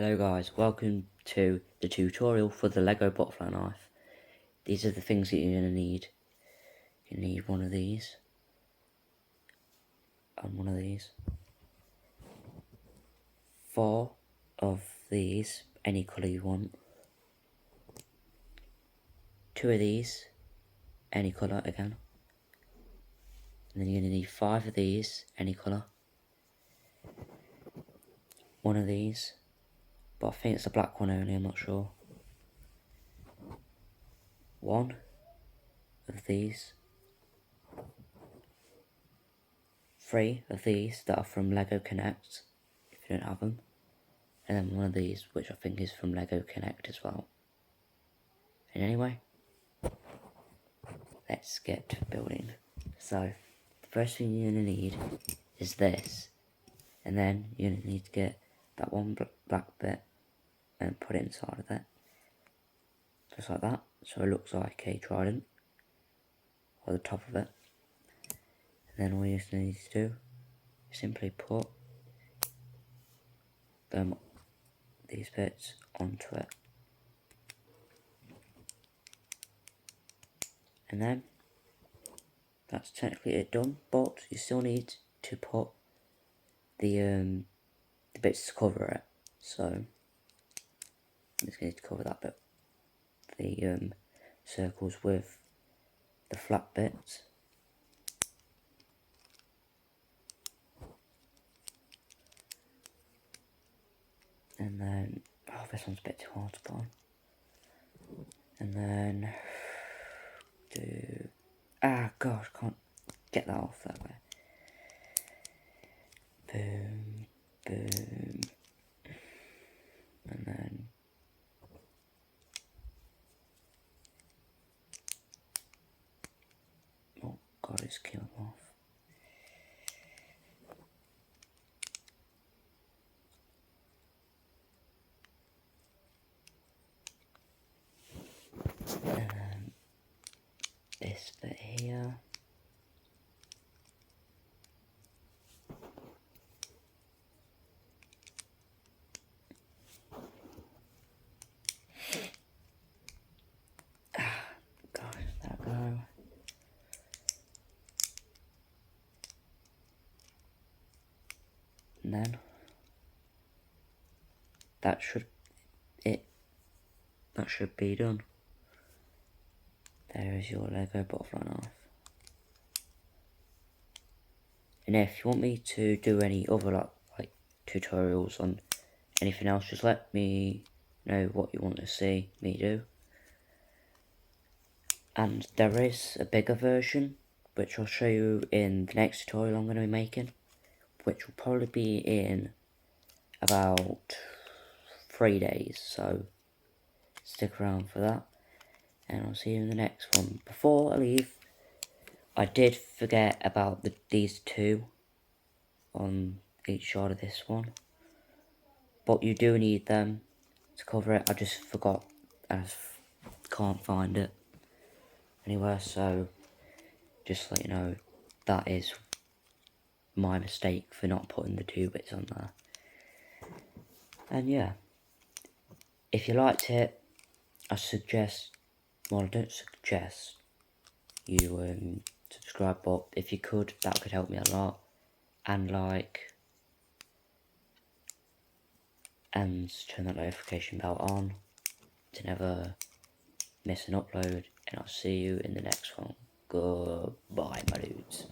Hello guys, welcome to the tutorial for the Lego butterfly knife. These are the things that you're going to need. You need one of these, and one of these. 4 of these, any colour you want. 2 of these, any colour again. And then you're going to need 5 of these, any colour. 1 of these, but I think it's a black one only, I'm not sure. 1 of these. 3 of these that are from Lego Connect, if you don't have them. And then 1 of these, which I think is from Lego Connect as well. And anyway, let's get building. So, the first thing you're going to need is this. And then you're going to need to get that one black bit and put it inside of it. Just like that. So it looks like a trident. Or the top of it. And then all you just need to do is simply put these bits onto it. And then that's technically it done, but you still need to put the bits to cover it. So I'm just going to cover that bit, the circles with the flat bits. And then, oh, this one's a bit too hard to put on. And then gosh, can't get that off that way. Boom, boom. And then oh god, it's killing off. And then this bit here. Gosh, that go. And then that should be done. There is your Lego butterfly knife. And if you want me to do any other like tutorials on anything else, just let me know what you want to see me do. And there is a bigger version, which I'll show you in the next tutorial I'm going to be making, which will probably be in about 3 days, so stick around for that, and I'll see you in the next one. Before I leave, I did forget about these two on each side of this one, but you do need them to cover it. I just forgot, and I can't find it anywhere, so just to let you know, that is my mistake for not putting the 2 bits on there. And yeah, if you liked it, I suggest, well, I don't suggest you subscribe, but if you could, that could help me a lot. And like, and turn that notification bell on to never miss an upload, and I'll see you in the next one. Goodbye, my dudes.